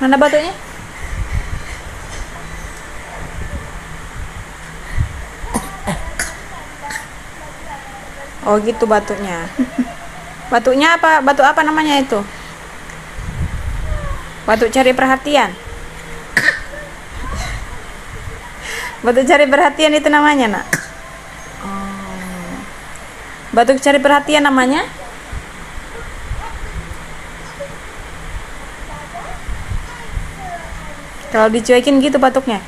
Mana batuknya? Oh gitu batuknya. Batuknya apa? Batuk apa namanya itu? Batuk cari perhatian. Batuk cari perhatian itu namanya, nak. Oh. Batuk cari perhatian namanya? Kalau dicuekin gitu batuknya.